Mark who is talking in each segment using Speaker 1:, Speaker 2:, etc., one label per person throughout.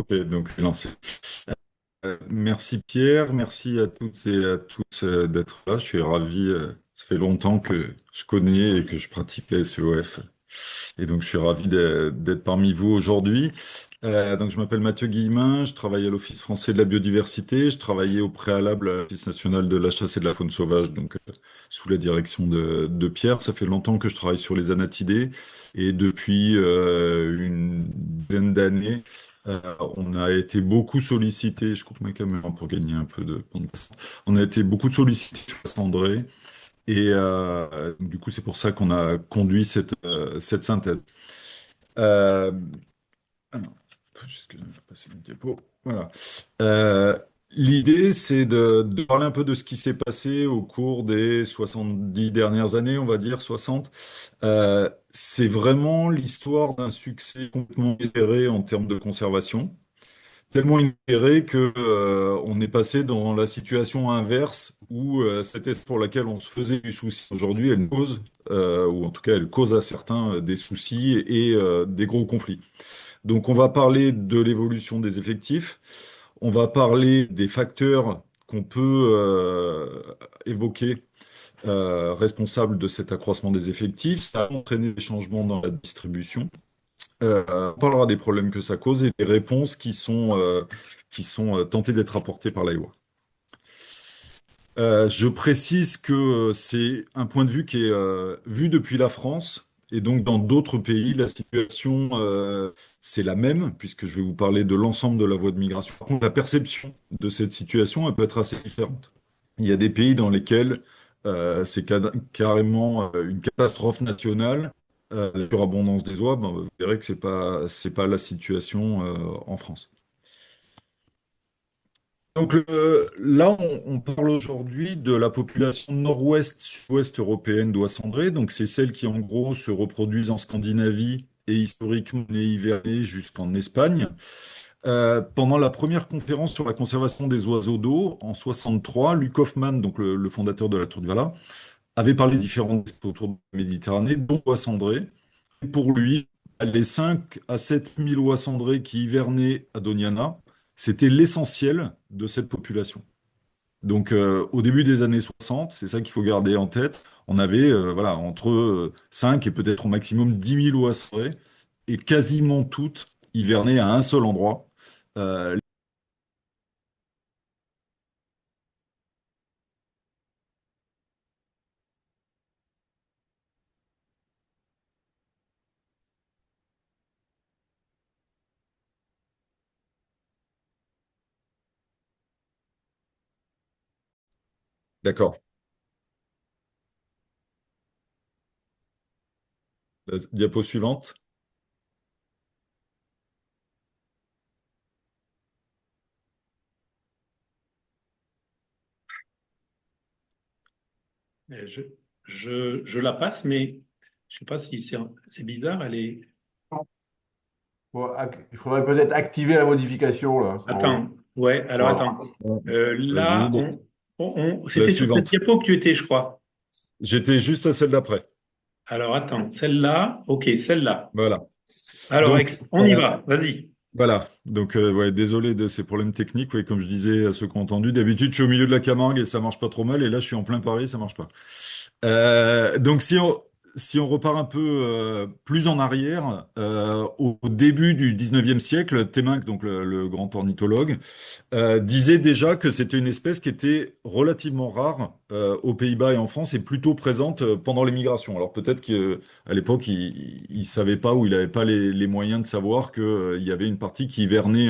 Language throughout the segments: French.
Speaker 1: Ok, donc c'est lancé. Merci Pierre, merci à toutes et à tous d'être là. Je suis ravi. Ça fait longtemps que je connais et que je pratique la SEOF. Et donc je suis ravi d'être parmi vous aujourd'hui. Donc je m'appelle Mathieu Guillemin, je travaille à l'Office français de la biodiversité. Je travaillais au préalable à l'Office national de la chasse et de la faune sauvage, donc sous la direction de Pierre. Ça fait longtemps que je travaille sur les anatidés et depuis une dizaine d'années. On a été beaucoup sollicité, je coupe ma caméra pour gagner un peu de bande passante. On a été beaucoup sollicité sur Cendré et du coup c'est pour ça qu'on a conduit cette synthèse. Euh, alors, faut juste que je passe une diapo. Voilà. Euh, L'idée, c'est de parler un peu de ce qui s'est passé au cours des 70 dernières années, on va dire 60. C'est vraiment l'histoire d'un succès complètement inédit en termes de conservation. Tellement intégré que on est passé dans la situation inverse où cette espèce pour laquelle on se faisait du souci aujourd'hui, elle nous cause, ou en tout cas elle cause à certains des soucis et des gros conflits. Donc on va parler de l'évolution des effectifs, on va parler des facteurs qu'on peut évoquer responsables de cet accroissement des effectifs, ça a entraîné des changements dans la distribution. On parlera des problèmes que ça cause et des réponses qui sont tentées d'être apportées par l'AIWA. Je précise que c'est un point de vue qui est vu depuis la France et donc dans d'autres pays, la situation c'est la même puisque je vais vous parler de l'ensemble de la voie de migration. Par contre, la perception de cette situation elle peut être assez différente. Il y a des pays dans lesquels c'est carrément une catastrophe nationale. La surabondance des oies, ben, vous verrez que c'est pas la situation en France. Donc là, on parle aujourd'hui de la population nord-ouest-sud-ouest européenne d'oies cendrées. Donc c'est celles qui en gros se reproduisent en Scandinavie et historiquement et hivernée jusqu'en Espagne. Pendant la première conférence sur la conservation des oiseaux d'eau en 63, Luc Hoffmann, donc le fondateur de la Tour de Valas, avait parlé de différentes espèces autour de la Méditerranée, dont l'oie cendrée. Et pour lui, les 5 à 7 000 oies cendrées qui hivernaient à Doñana, c'était l'essentiel de cette population. Donc, au début des années 60, c'est ça qu'il faut garder en tête, on avait voilà, entre 5 et peut-être au maximum 10 000 oies cendrées, et quasiment toutes hivernaient à un seul endroit. Euh, d'accord. La diapo suivante.
Speaker 2: Je la passe, mais je sais pas si c'est bizarre. Elle est.
Speaker 3: Bon, il faudrait peut-être activer la modification là, en
Speaker 2: Attends,
Speaker 3: haut.
Speaker 2: ouais, alors
Speaker 3: Voilà.
Speaker 2: attends.
Speaker 1: Vas-y,
Speaker 2: Là,
Speaker 1: la
Speaker 2: c'était sur cette
Speaker 1: suivante.
Speaker 2: diapo que tu étais, je crois.
Speaker 1: J'étais juste à celle d'après.
Speaker 2: Alors attends, celle-là, ok, celle-là.
Speaker 1: Voilà.
Speaker 2: Alors,
Speaker 1: Donc,
Speaker 2: On y va, vas-y.
Speaker 1: voilà. Donc, ouais, désolé de ces problèmes techniques. Ouais, comme je disais à ceux qui ont entendu, d'habitude, je suis au milieu de la Camargue et ça marche pas trop mal. Et là, je suis en plein Paris, ça marche pas. Donc, si on repart un peu plus en arrière, au début du 19e siècle, Temminck, donc le grand ornithologue, disait déjà que c'était une espèce qui était relativement rare aux Pays-Bas et en France et plutôt présente pendant les migrations. Alors peut-être qu'à l'époque, il savait pas ou il n'avait pas les moyens de savoir qu'il y avait une partie qui hivernait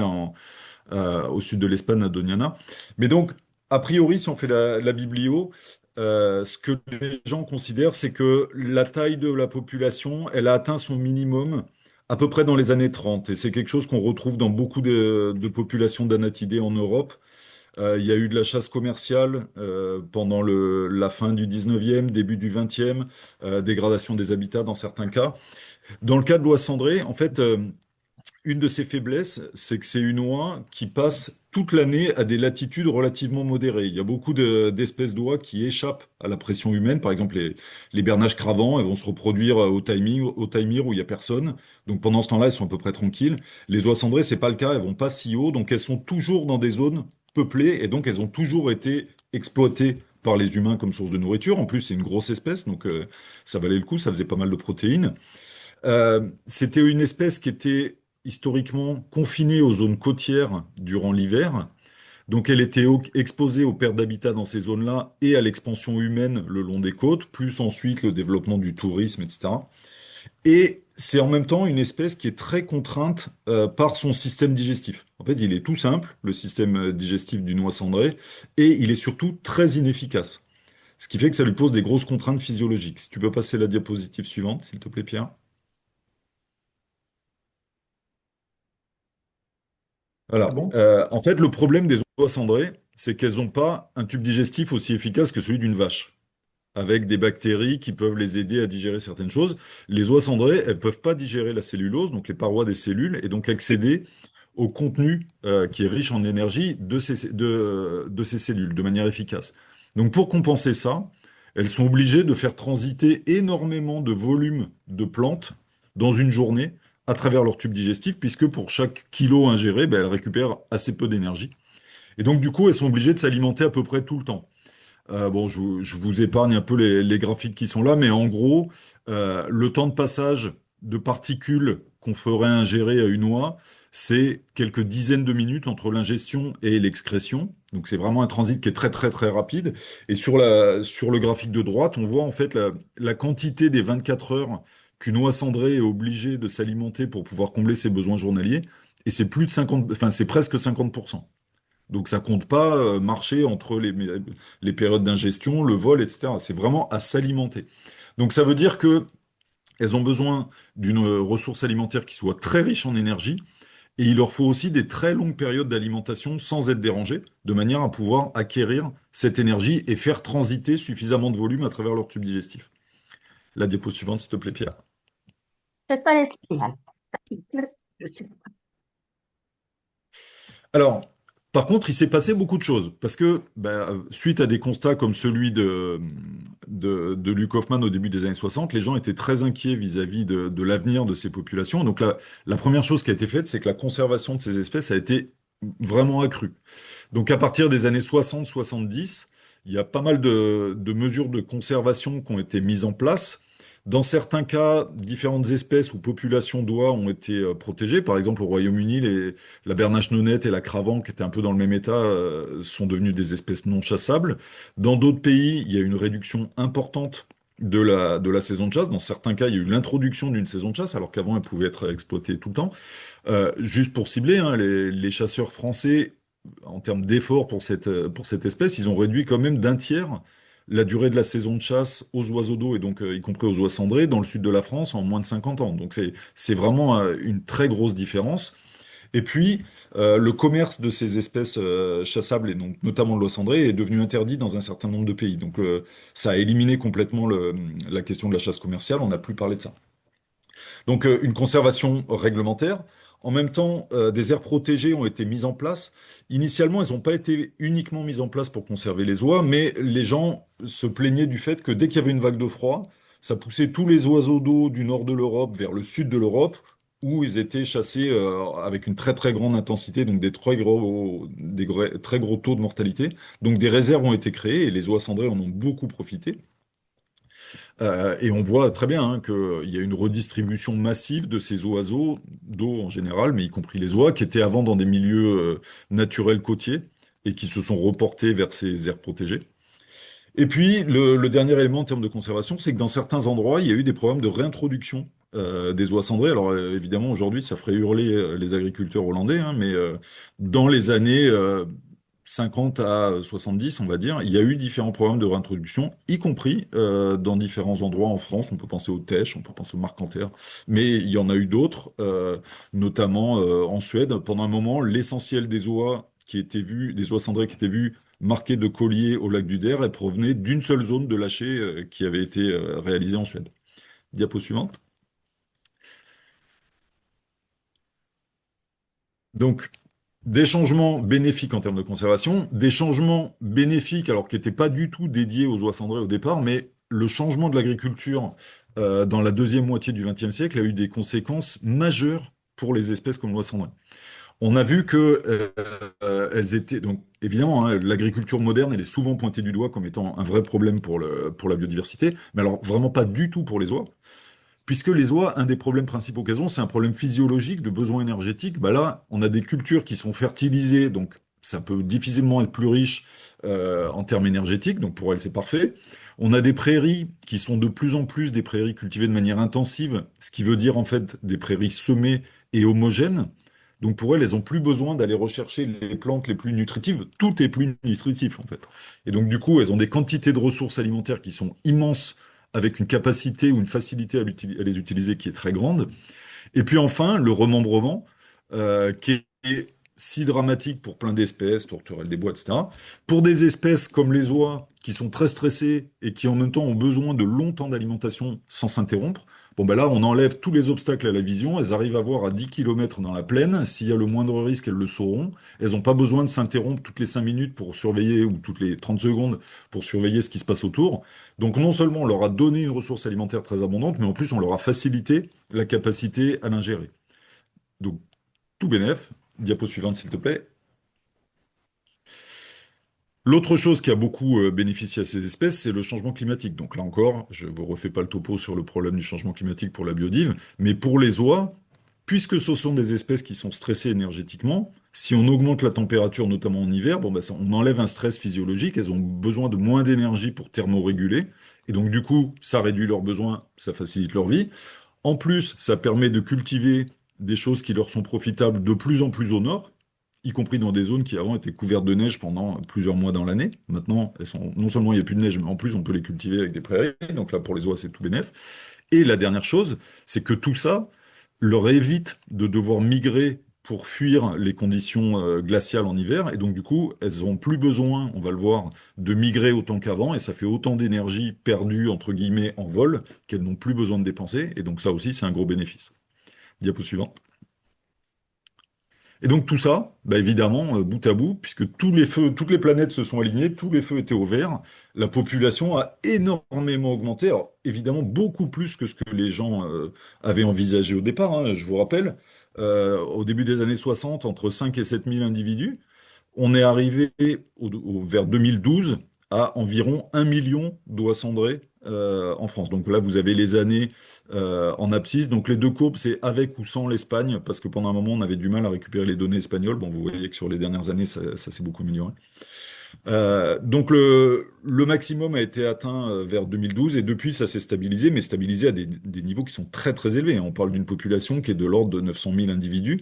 Speaker 1: au sud de l'Espagne, à Doñana. Mais donc, a priori, si on fait la biblio, ce que les gens considèrent, c'est que la taille de la population, elle a atteint son minimum à peu près dans les années 30. Et c'est quelque chose qu'on retrouve dans beaucoup de populations d'anatidés en Europe. Il y a eu de la chasse commerciale pendant la fin du 19e, début du 20e, dégradation des habitats dans certains cas. Dans le cas de l'oie cendrée, en fait, une de ses faiblesses, c'est que c'est une oie qui passe toute l'année à des latitudes relativement modérées. Il y a beaucoup d'espèces d'oies qui échappent à la pression humaine. Par exemple, les bernaches cravants, elles vont se reproduire au Taimyr où il n'y a personne. Donc pendant ce temps-là, elles sont à peu près tranquilles. Les oies cendrées, c'est pas le cas. Elles vont pas si haut. Donc elles sont toujours dans des zones peuplées et donc elles ont toujours été exploitées par les humains comme source de nourriture. En plus, c'est une grosse espèce, donc ça valait le coup. Ça faisait pas mal de protéines. C'était une espèce qui était historiquement confinée aux zones côtières durant l'hiver. Donc elle était exposée aux pertes d'habitat dans ces zones-là et à l'expansion humaine le long des côtes, plus ensuite le développement du tourisme, etc. Et c'est en même temps une espèce qui est très contrainte par son système digestif. En fait, il est tout simple, le système digestif du noix cendré, et il est surtout très inefficace. Ce qui fait que ça lui pose des grosses contraintes physiologiques. Si tu peux passer la diapositive suivante, s'il te plaît, Pierre.
Speaker 2: C'est
Speaker 1: Voilà.
Speaker 2: bon?
Speaker 1: En fait, le problème des oies cendrées, c'est qu'elles n'ont pas un tube digestif aussi efficace que celui d'une vache, avec des bactéries qui peuvent les aider à digérer certaines choses. Les oies cendrées, elles peuvent pas digérer la cellulose, donc les parois des cellules, et donc accéder au contenu qui est riche en énergie de ces cellules de manière efficace. Donc pour compenser ça, elles sont obligées de faire transiter énormément de volume de plantes dans une journée à travers leur tube digestif, puisque pour chaque kilo ingéré, ben, elles récupèrent assez peu d'énergie. Et donc du coup, elles sont obligées de s'alimenter à peu près tout le temps. Bon, je vous épargne un peu les graphiques qui sont là, mais en gros, le temps de passage de particules qu'on ferait ingérer à une oie, c'est quelques dizaines de minutes entre l'ingestion et l'excrétion. Donc c'est vraiment un transit qui est très très très rapide. Et sur le graphique de droite, on voit en fait la quantité des 24 heures qu'une oie cendrée est obligée de s'alimenter pour pouvoir combler ses besoins journaliers. Et c'est plus de 50, enfin c'est presque 50%. Donc ça compte pas marcher entre les périodes d'ingestion, le vol, etc. C'est vraiment à s'alimenter. Donc ça veut dire que elles ont besoin d'une ressource alimentaire qui soit très riche en énergie, et il leur faut aussi des très longues périodes d'alimentation sans être dérangées, de manière à pouvoir acquérir cette énergie et faire transiter suffisamment de volume à travers leur tube digestif. La diapo suivante, s'il te plaît, Pierre.
Speaker 4: C'est ça les trials. Je suis-
Speaker 1: Alors, par contre, il s'est passé beaucoup de choses, parce que suite à des constats comme celui de Luc Hoffman au début des années 60, les gens étaient très inquiets vis-à-vis de l'avenir de ces populations. Donc la première chose qui a été faite, c'est que la conservation de ces espèces a été vraiment accrue. Donc à partir des années 60-70, il y a pas mal de mesures de conservation qui ont été mises en place. Dans certains cas, différentes espèces ou populations d'oies ont été protégées. Par exemple, au Royaume-Uni, la bernache nonnette et la cravant, qui étaient un peu dans le même état, sont devenues des espèces non chassables. Dans d'autres pays, il y a une réduction importante de la saison de chasse. Dans certains cas, il y a eu l'introduction d'une saison de chasse, alors qu'avant, elle pouvait être exploitée tout le temps. Juste pour cibler, hein, les chasseurs français, en termes d'efforts pour cette espèce, ils ont réduit quand même d'un tiers la durée de la saison de chasse aux oiseaux d'eau et donc y compris aux oies cendrées dans le sud de la France en moins de 50 ans. Donc c'est vraiment une très grosse différence. Et puis le commerce de ces espèces chassables et donc notamment de l'oie cendrée est devenu interdit dans un certain nombre de pays. Donc ça a éliminé complètement la question de la chasse commerciale. On n'a plus parlé de ça. Donc une conservation réglementaire. En même temps, des aires protégées ont été mises en place. Initialement, elles n'ont pas été uniquement mises en place pour conserver les oies, mais les gens se plaignaient du fait que dès qu'il y avait une vague de froid, ça poussait tous les oiseaux d'eau du nord de l'Europe vers le sud de l'Europe, où ils étaient chassés avec une très très grande intensité, donc très gros taux de mortalité. Donc des réserves ont été créées et les oies cendrées en ont beaucoup profité. Et on voit très bien hein, qu'il y a une redistribution massive de ces oiseaux, d'eau en général, mais y compris les oies, qui étaient avant dans des milieux naturels côtiers et qui se sont reportés vers ces aires protégées. Et puis, le dernier élément en termes de conservation, c'est que dans certains endroits, il y a eu des programmes de réintroduction des oies cendrées. Alors, évidemment, aujourd'hui, ça ferait hurler les agriculteurs hollandais, hein, mais dans les années 50 à 70, on va dire, il y a eu différents programmes de réintroduction, y compris dans différents endroits en France. On peut penser au Tech, on peut penser au Marcanterre, mais il y en a eu d'autres, notamment en Suède. Pendant un moment, l'essentiel des oies qui étaient vues, des oies cendrées qui étaient vues marquées de colliers au lac du Der, elles provenaient d'une seule zone de lâcher qui avait été réalisée en Suède. Diapo suivante. Donc, des changements bénéfiques en termes de conservation, des changements bénéfiques, alors qui n'étaient pas du tout dédiés aux oies cendrées au départ, mais le changement de l'agriculture dans la deuxième moitié du XXe siècle a eu des conséquences majeures pour les espèces comme l'oie cendrée. On a vu que elles étaient donc évidemment hein, l'agriculture moderne elle est souvent pointée du doigt comme étant un vrai problème pour la biodiversité, mais alors vraiment pas du tout pour les oies. Puisque les oies, un des problèmes principaux qu'elles ont, c'est un problème physiologique de besoin énergétique. Bah là, on a des cultures qui sont fertilisées, donc ça peut difficilement être plus riche en termes énergétiques, donc pour elles, c'est parfait. On a des prairies qui sont de plus en plus des prairies cultivées de manière intensive, ce qui veut dire en fait des prairies semées et homogènes. Donc pour elles, elles ont plus besoin d'aller rechercher les plantes les plus nutritives. Tout est plus nutritif en fait. Et donc du coup, elles ont des quantités de ressources alimentaires qui sont immenses avec une capacité ou une facilité à les utiliser qui est très grande. Et puis enfin, le remembrement, qui est si dramatique pour plein d'espèces, tourterelles des bois, etc. Pour des espèces comme les oies, qui sont très stressées et qui en même temps ont besoin de longtemps d'alimentation sans s'interrompre, bon ben là, on enlève tous les obstacles à la vision, elles arrivent à voir à 10 km dans la plaine, s'il y a le moindre risque, elles le sauront, elles n'ont pas besoin de s'interrompre toutes les 5 minutes pour surveiller, ou toutes les 30 secondes pour surveiller ce qui se passe autour. Donc non seulement on leur a donné une ressource alimentaire très abondante, mais en plus on leur a facilité la capacité à l'ingérer. Donc tout bénef. Diapo suivante, s'il te plaît. L'autre chose qui a beaucoup bénéficié à ces espèces, c'est le changement climatique. Donc là encore, je ne vous refais pas le topo sur le problème du changement climatique pour la biodive, mais pour les oies, puisque ce sont des espèces qui sont stressées énergétiquement, si on augmente la température, notamment en hiver, bon, bah, on enlève un stress physiologique, elles ont besoin de moins d'énergie pour thermoréguler, et donc du coup, ça réduit leurs besoins, ça facilite leur vie. En plus, ça permet de cultiver des choses qui leur sont profitables de plus en plus au nord, y compris dans des zones qui avant étaient couvertes de neige pendant plusieurs mois dans l'année. Maintenant, elles sont, non seulement il n'y a plus de neige, mais en plus on peut les cultiver avec des prairies. Donc là, pour les oies, c'est tout bénef. Et la dernière chose, c'est que tout ça leur évite de devoir migrer pour fuir les conditions glaciales en hiver. Et donc, du coup, elles n'ont plus besoin, on va le voir, de migrer autant qu'avant. Et ça fait autant d'énergie perdue, entre guillemets, en vol, qu'elles n'ont plus besoin de dépenser. Et donc, ça aussi, c'est un gros bénéfice. Diapo suivant. Et donc tout ça, bah évidemment, bout à bout, puisque tous les feux, toutes les planètes se sont alignées, tous les feux étaient au vert, la population a énormément augmenté. Alors évidemment, beaucoup plus que ce que les gens avaient envisagé au départ, hein. Je vous rappelle, au début des années 60, entre 5 et 7 000 individus, on est arrivé vers 2012 à environ 1 million d'oies cendrées en France. Donc là, vous avez les années en abscisse. Donc les deux courbes, c'est avec ou sans l'Espagne, parce que pendant un moment, on avait du mal à récupérer les données espagnoles. Bon, vous voyez que sur les dernières années, ça s'est beaucoup amélioré. Donc le maximum a été atteint vers 2012 et depuis ça s'est stabilisé, mais stabilisé à des niveaux qui sont très très élevés. On parle d'une population qui est de l'ordre de 900 000 individus,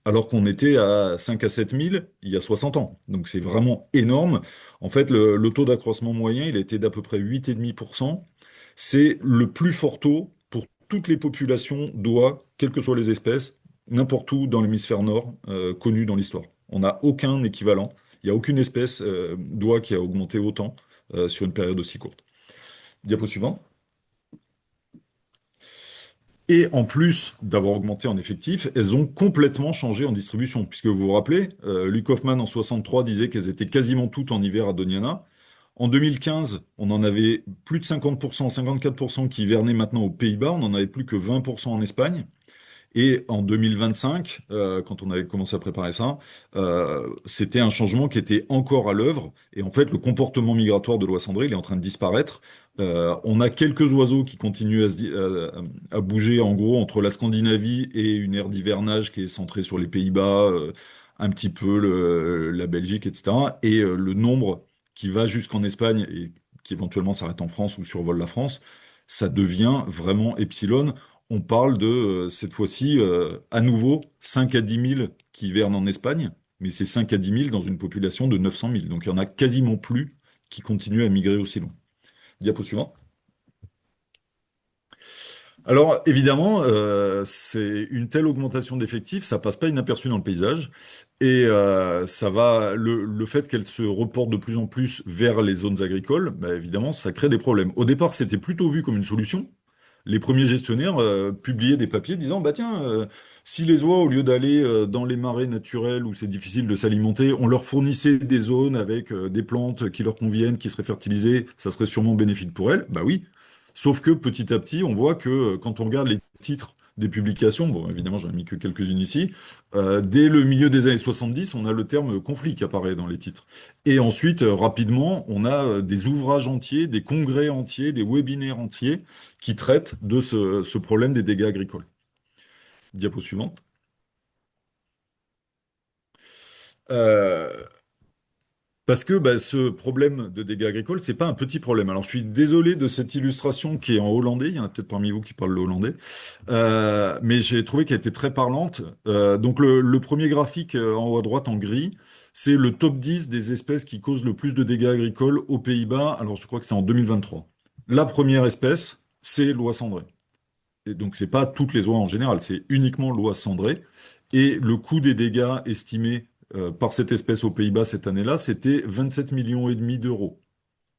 Speaker 1: alors qu'on était à 5 à 7 000 il y a 60 ans. Donc c'est vraiment énorme. En fait, le taux d'accroissement moyen, il a été d'à peu près 8,5%. C'est le plus fort taux pour toutes les populations d'oies, quelles que soient les espèces, n'importe où dans l'hémisphère nord, connu dans l'histoire. On n'a aucun équivalent. Il n'y a aucune espèce d'oie qui a augmenté autant sur une période aussi courte. Diapo suivant. Et en plus d'avoir augmenté en effectif, elles ont complètement changé en distribution. Puisque vous vous rappelez, Luc Hoffman en 63 disait qu'elles étaient quasiment toutes en hiver à Doñana. En 2015, on en avait plus de 50%, 54% qui hivernaient maintenant aux Pays-Bas. On n'en avait plus que 20% en Espagne. Et en 2025, quand on avait commencé à préparer ça, c'était un changement qui était encore à l'œuvre. Et en fait, le comportement migratoire de l'oie cendrée, il est en train de disparaître. On a quelques oiseaux qui continuent à bouger, en gros, entre la Scandinavie et une aire d'hivernage qui est centrée sur les Pays-Bas, un petit peu la Belgique, etc. Et le nombre qui va jusqu'en Espagne et qui éventuellement s'arrête en France ou survole la France, ça devient vraiment epsilon. On parle de, cette fois-ci, à nouveau, 5 à 10 000 qui hivernent en Espagne, mais c'est 5 à 10 000 dans une population de 900 000. Donc il y en a quasiment plus qui continuent à migrer aussi loin. Diapo suivant. Alors évidemment, c'est une telle augmentation d'effectifs, ça passe pas inaperçu dans le paysage, et ça va, le fait qu'elle se reporte de plus en plus vers les zones agricoles, bah, évidemment, ça crée des problèmes. Au départ, c'était plutôt vu comme une solution, les premiers gestionnaires publiaient des papiers disant, bah tiens, si les oies, au lieu d'aller dans les marais naturels où c'est difficile de s'alimenter, on leur fournissait des zones avec des plantes qui leur conviennent, qui seraient fertilisées, ça serait sûrement bénéfique pour elles. Bah oui. Sauf que petit à petit, on voit que quand on regarde les titres des publications, bon, évidemment, j'en ai mis que quelques-unes ici, dès le milieu des années 70, on a le terme conflit qui apparaît dans les titres. Et ensuite, rapidement, on a des ouvrages entiers, des congrès entiers, des webinaires entiers qui traitent de ce problème des dégâts agricoles. Diapo suivante. Euh, Parce que bah, ce problème de dégâts agricoles, c'est pas un petit problème. Alors, je suis désolé de cette illustration qui est en hollandais. Il y en a peut-être parmi vous qui parlent le hollandais. Mais j'ai trouvé qu'elle était très parlante. Donc, le premier graphique en haut à droite en gris, c'est le top 10 des espèces qui causent le plus de dégâts agricoles aux Pays-Bas. Alors, je crois que c'est en 2023. La première espèce, c'est l'oie cendrée. Et donc, c'est pas toutes les oies en général, c'est uniquement l'oie cendrée. Et le coût des dégâts estimés par cette espèce aux Pays-Bas cette année-là, c'était 27 millions et demi d'euros.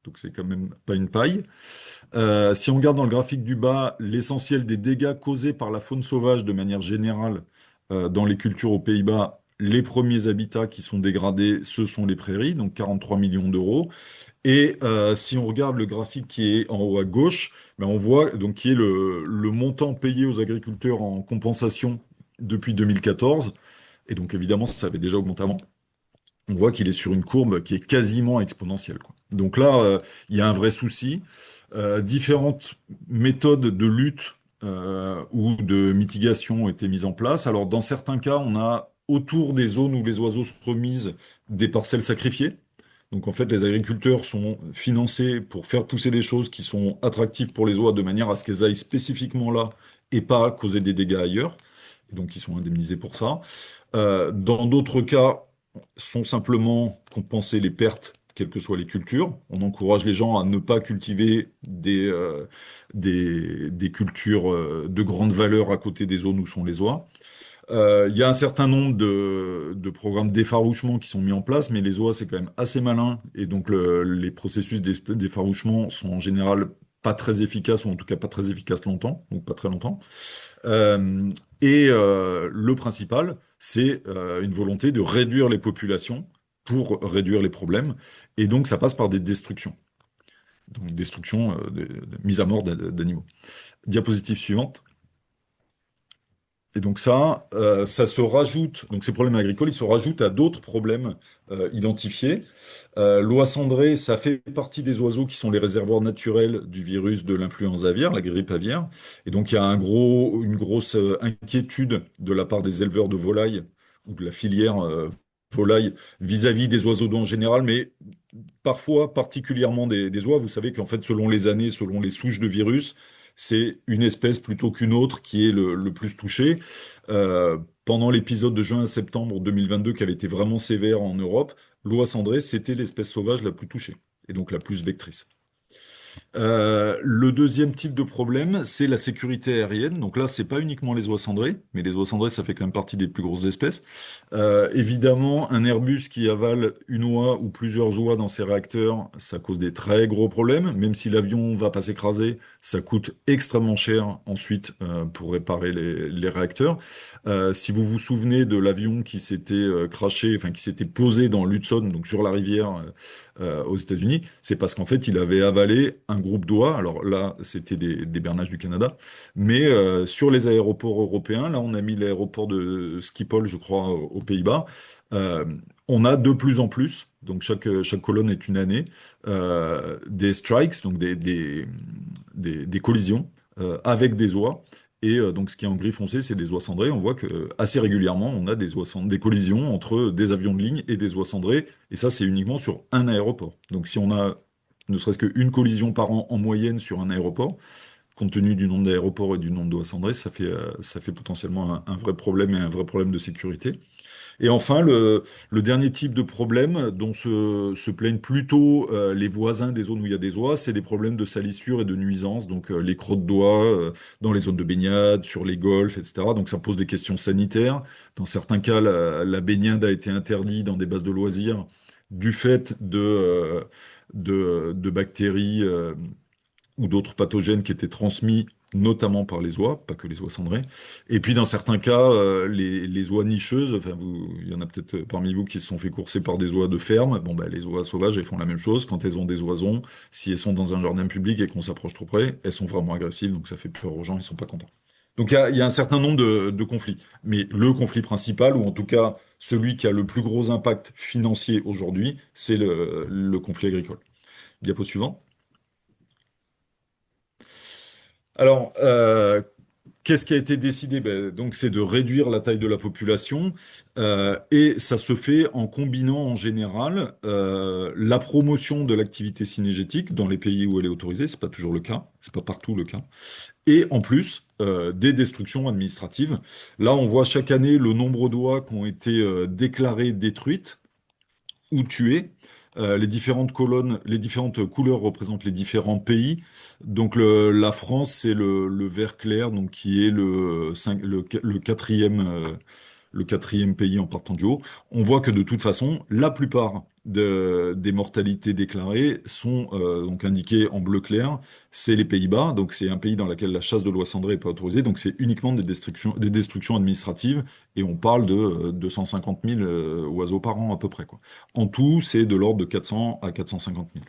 Speaker 1: Donc, c'est quand même pas une paille. Si on regarde dans le graphique du bas, l'essentiel des dégâts causés par la faune sauvage de manière générale dans les cultures aux Pays-Bas, les premiers habitats qui sont dégradés, ce sont les prairies, donc 43 millions d'euros. Et si on regarde le graphique qui est en haut à gauche, ben on voit donc qui est le montant payé aux agriculteurs en compensation depuis 2014. Et donc évidemment, ça avait déjà augmenté avant. On voit qu'il est sur une courbe qui est quasiment exponentielle, quoi. Donc là, il y a un vrai souci. Différentes méthodes de lutte ou de mitigation ont été mises en place. Alors dans certains cas, on a autour des zones où les oiseaux se remisent des parcelles sacrifiées. Donc en fait, les agriculteurs sont financés pour faire pousser des choses qui sont attractives pour les oies de manière à ce qu'elles aillent spécifiquement là et pas causer des dégâts ailleurs. Et donc ils sont indemnisés pour ça. Dans d'autres cas, sont simplement compenser les pertes, quelles que soient les cultures. On encourage les gens à ne pas cultiver des cultures de grande valeur à côté des zones où sont les oies. Il y a un certain nombre de programmes d'effarouchement qui sont mis en place, mais les oies, c'est quand même assez malin, et donc les processus d'effarouchement sont en général pas très efficaces, ou en tout cas pas très efficaces longtemps, donc pas très longtemps. Le principal, c'est une volonté de réduire les populations pour réduire les problèmes, et donc ça passe par des destructions, donc destruction, mise à mort d'animaux. Diapositive suivante. Et donc ça se rajoute, donc ces problèmes agricoles, ils se rajoutent à d'autres problèmes identifiés. L'oie cendrée, ça fait partie des oiseaux qui sont les réservoirs naturels du virus de l'influenza aviaire, la grippe aviaire. Et donc il y a une grosse inquiétude de la part des éleveurs de volailles ou de la filière volaille vis-à-vis des oiseaux d'eau en général, mais parfois particulièrement des oies. Vous savez qu'en fait, selon les années, selon les souches de virus, c'est une espèce plutôt qu'une autre qui est le plus touchée. Pendant l'épisode de juin à septembre 2022 qui avait été vraiment sévère en Europe, l'oie cendrée, c'était l'espèce sauvage la plus touchée et donc la plus vectrice. Le deuxième type de problème, c'est la sécurité aérienne. Donc là, c'est pas uniquement les oies cendrées, mais les oies cendrées, ça fait quand même partie des plus grosses espèces. Évidemment, un Airbus qui avale une oie ou plusieurs oies dans ses réacteurs, ça cause des très gros problèmes. Même si l'avion va pas s'écraser, ça coûte extrêmement cher ensuite pour réparer les réacteurs. Si vous vous souvenez de l'avion qui s'était crashé, enfin qui s'était posé dans l'Hudson, donc sur la rivière aux États-Unis, c'est parce qu'en fait, il avait avalé un groupe d'oies. Alors là, c'était des bernaches du Canada. Mais sur les aéroports européens, là, on a mis l'aéroport de Schiphol, je crois, aux Pays-Bas. Euh, on a de plus en plus, donc chaque colonne est une année, des strikes, donc des collisions avec des oies. Et donc, ce qui est en gris foncé, c'est des oies cendrées. On voit que assez régulièrement, on a des collisions entre des avions de ligne et des oies cendrées. Et ça, c'est uniquement sur un aéroport. Donc, si on a ne serait-ce qu'une collision par an en moyenne sur un aéroport, compte tenu du nombre d'aéroports et du nombre d'oies cendrées, ça fait potentiellement un vrai problème et un vrai problème de sécurité. Et enfin, le dernier type de problème dont se plaignent plutôt les voisins des zones où il y a des oies, c'est des problèmes de salissure et de nuisance, donc les crottes d'oies dans les zones de baignade, sur les golfs, etc. Donc ça pose des questions sanitaires. Dans certains cas, la baignade a été interdite dans des bases de loisirs du fait de bactéries ou d'autres pathogènes qui étaient transmis notamment par les oies, pas que les oies cendrées. Et puis dans certains cas, les oies nicheuses, enfin il y en a peut-être parmi vous qui se sont fait courser par des oies de ferme. Bon ben les oies sauvages, elles font la même chose. Quand elles ont des oisons, si elles sont dans un jardin public et qu'on s'approche trop près, elles sont vraiment agressives, donc ça fait peur aux gens, ils sont pas contents. Donc il y a un certain nombre de conflits. Mais le conflit principal, ou en tout cas celui qui a le plus gros impact financier aujourd'hui, c'est le conflit agricole. Diapo suivant. Alors, qu'est-ce qui a été décidé? Ben, donc, c'est de réduire la taille de la population, et ça se fait en combinant en général la promotion de l'activité cinégétique dans les pays où elle est autorisée, c'est pas toujours le cas, c'est pas partout le cas, et en plus des destructions administratives. Là, on voit chaque année le nombre d'oies qui ont été déclarées détruites ou tuées. Les différentes colonnes, les différentes couleurs représentent les différents pays. Donc la France, c'est le vert clair, donc qui est le quatrième pays en partant du haut. On voit que de toute façon, la plupart des mortalités déclarées sont donc indiquées en bleu clair. C'est les Pays-Bas, donc c'est un pays dans lequel la chasse de l'oie cendrée n'est pas autorisée. Donc c'est uniquement des destructions administratives, et on parle de 250 000 oiseaux par an à peu près, quoi. En tout, c'est de l'ordre de 400 à 450 000.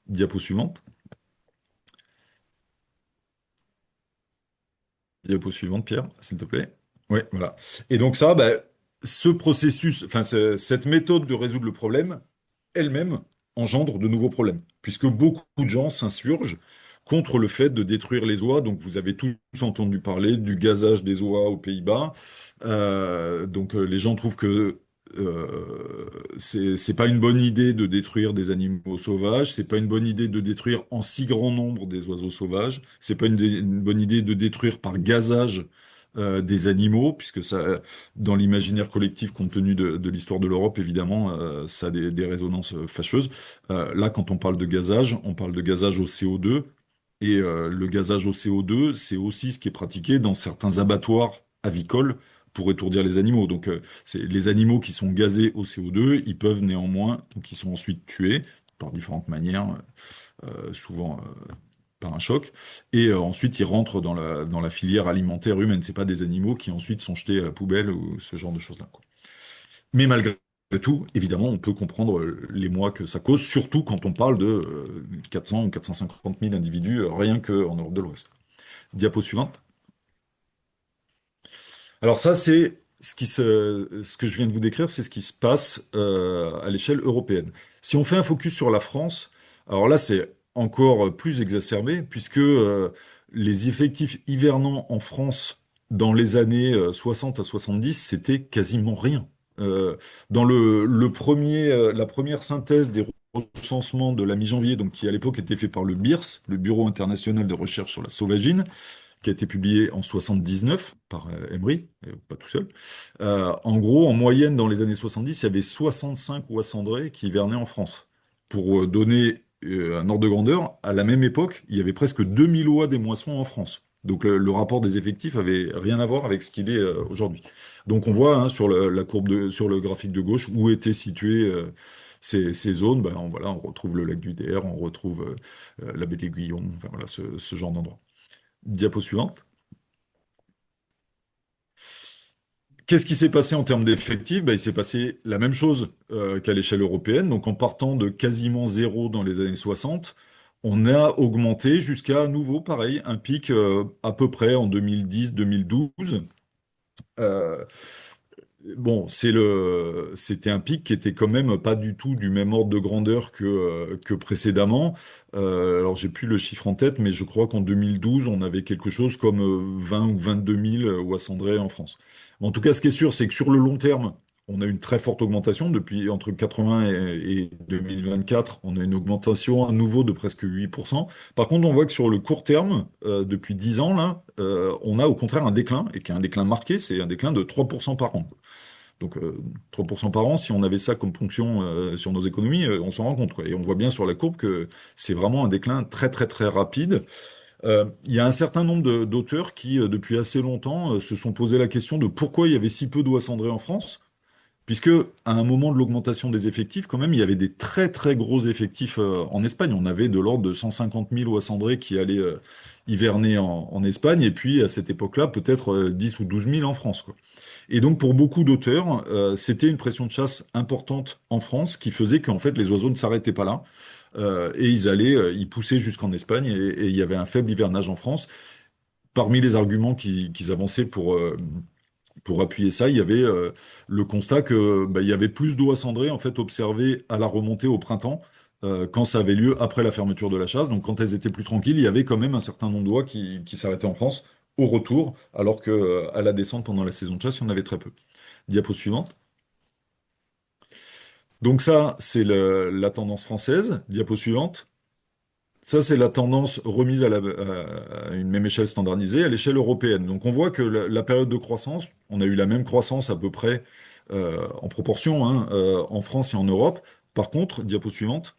Speaker 1: Diapo suivante. Diapo suivante, Pierre, s'il te plaît. Oui, voilà. Et donc ça, bah, ce processus, enfin cette méthode de résoudre le problème, elle-même engendre de nouveaux problèmes, puisque beaucoup de gens s'insurgent contre le fait de détruire les oies. Donc vous avez tous entendu parler du gazage des oies aux Pays-Bas. Les gens trouvent que c'est pas une bonne idée de détruire des animaux sauvages, c'est pas une bonne idée de détruire en si grand nombre des oiseaux sauvages, c'est pas une bonne idée de détruire par gazage des animaux, puisque ça, dans l'imaginaire collectif, compte tenu de l'histoire de l'Europe, évidemment, ça a des résonances fâcheuses. Là, quand on parle de gazage, on parle de gazage au CO2, et le gazage au CO2, c'est aussi ce qui est pratiqué dans certains abattoirs avicoles pour étourdir les animaux. Donc, c'est les animaux qui sont gazés au CO2, ils peuvent néanmoins, donc ils sont ensuite tués par différentes manières, souvent par un choc, et ensuite ils rentrent dans la filière alimentaire humaine. C'est pas des animaux qui ensuite sont jetés à la poubelle ou ce genre de choses-là, quoi. Mais malgré tout, évidemment, on peut comprendre l'émoi que ça cause, surtout quand on parle de 400 ou 450 000 individus, rien qu'en Europe de l'Ouest. Diapo suivante. Alors ça, c'est ce que je viens de vous décrire, c'est ce qui se passe à l'échelle européenne. Si on fait un focus sur la France, alors là, c'est encore plus exacerbé, puisque les effectifs hivernants en France dans les années 60 à 70, c'était quasiment rien. Euh, Dans la première synthèse des recensements de la mi-janvier, donc qui à l'époque était fait par le BIRS, le Bureau international de recherche sur la sauvagine, qui a été publié en 79 par Emery, pas tout seul. En gros, en moyenne, dans les années 70, il y avait 65 oies cendrées qui hivernaient en France. Pour donner un ordre de grandeur, à la même époque, il y avait presque 2000 oies des moissons en France. Donc le rapport des effectifs avait rien à voir avec ce qu'il est aujourd'hui. Donc on voit, hein, sur la courbe sur le graphique de gauche où étaient situées ces zones. Ben, voilà, on retrouve le lac du Der, on retrouve la baie d'Aiguillon, enfin voilà, ce genre d'endroit. Diapo suivante. Qu'est-ce qui s'est passé en termes d'effectifs? Ben, il s'est passé la même chose qu'à l'échelle européenne. Donc, en partant de quasiment zéro dans les années 60, on a augmenté jusqu'à à nouveau, pareil, un pic à peu près en 2010-2012. Euh, Bon, c'était un pic qui était quand même pas du tout du même ordre de grandeur que précédemment. Alors, j'ai plus le chiffre en tête, mais je crois qu'en 2012, on avait quelque chose comme 20 ou 22 000 oies cendrées en France. En tout cas, ce qui est sûr, c'est que sur le long terme, on a une très forte augmentation. Depuis entre 80 et 2024, on a une augmentation à nouveau de presque 8%. Par contre, on voit que sur le court terme, depuis 10 ans, là, on a au contraire un déclin, et qui est un déclin marqué, c'est un déclin de 3% par an. Donc 3% par an, si on avait ça comme ponction sur nos économies, on s'en rend compte, quoi. Et on voit bien sur la courbe que c'est vraiment un déclin très très très rapide. Il y a un certain nombre d'auteurs qui, depuis assez longtemps, se sont posé la question de pourquoi il y avait si peu d'oies cendrées en France, puisque à un moment de l'augmentation des effectifs, quand même, il y avait des très très gros effectifs en Espagne. On avait de l'ordre de 150 000 Oissandrais qui allaient hiverner en Espagne, et puis à cette époque-là, peut-être 10 ou 12 000 en France, quoi. Et donc pour beaucoup d'auteurs, c'était une pression de chasse importante en France qui faisait qu'en fait les oiseaux ne s'arrêtaient pas là. Et ils poussaient jusqu'en Espagne, et il y avait un faible hivernage en France. Parmi les arguments qu'ils avançaient pour appuyer ça, il y avait le constat que bah, il y avait plus d'oies cendrées en fait observées à la remontée au printemps, quand ça avait lieu après la fermeture de la chasse. Donc quand elles étaient plus tranquilles, il y avait quand même un certain nombre d'oies qui s'arrêtaient en France au retour, alors que à la descente pendant la saison de chasse, il y en avait très peu. Diapo suivante. Donc ça, c'est la tendance française. Diapo suivante. Ça, c'est la tendance remise à une même échelle standardisée à l'échelle européenne. Donc on voit que la période de croissance, on a eu la même croissance à peu près en proportion, hein, en France et en Europe. Par contre, diapo suivante,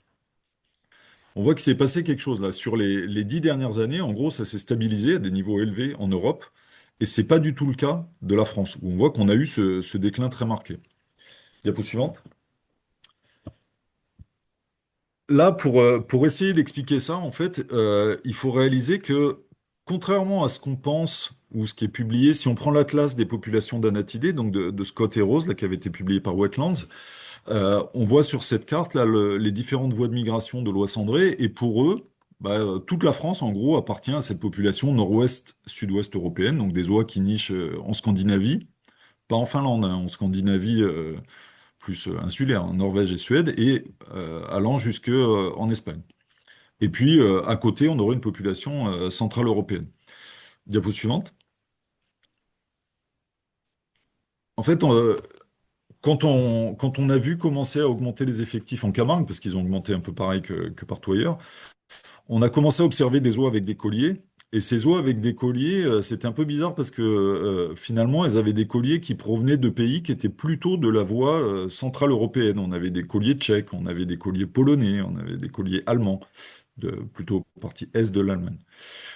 Speaker 1: on voit qu'il s'est passé quelque chose là. Sur les 10 dernières années, en gros, ça s'est stabilisé à des niveaux élevés en Europe. Et c'est pas du tout le cas de la France, où on voit qu'on a eu ce déclin très marqué. Diapo suivante. Là, pour essayer d'expliquer ça, en fait, il faut réaliser que, contrairement à ce qu'on pense ou ce qui est publié, si on prend l'atlas des populations d'anatidés, donc de Scott et Rose, là, qui avait été publié par Wetlands, on voit sur cette carte là les différentes voies de migration de l'oie cendrée, et pour eux, bah, toute la France, en gros, appartient à cette population nord-ouest-sud-ouest européenne, donc des oies qui nichent en Scandinavie, pas en Finlande, hein, en Scandinavie plus insulaire, hein, Norvège et Suède, et allant jusque en Espagne. Et puis, à côté, on aurait une population centrale européenne. Diapo suivante. En fait, quand on a vu commencer à augmenter les effectifs en Camargue, parce qu'ils ont augmenté un peu pareil que partout ailleurs, on a commencé à observer des oies avec des colliers. Et ces oies avec des colliers, c'était un peu bizarre parce que finalement, elles avaient des colliers qui provenaient de pays qui étaient plutôt de la voie centrale européenne. On avait des colliers tchèques, on avait des colliers polonais, on avait des colliers allemands, plutôt partie est de l'Allemagne.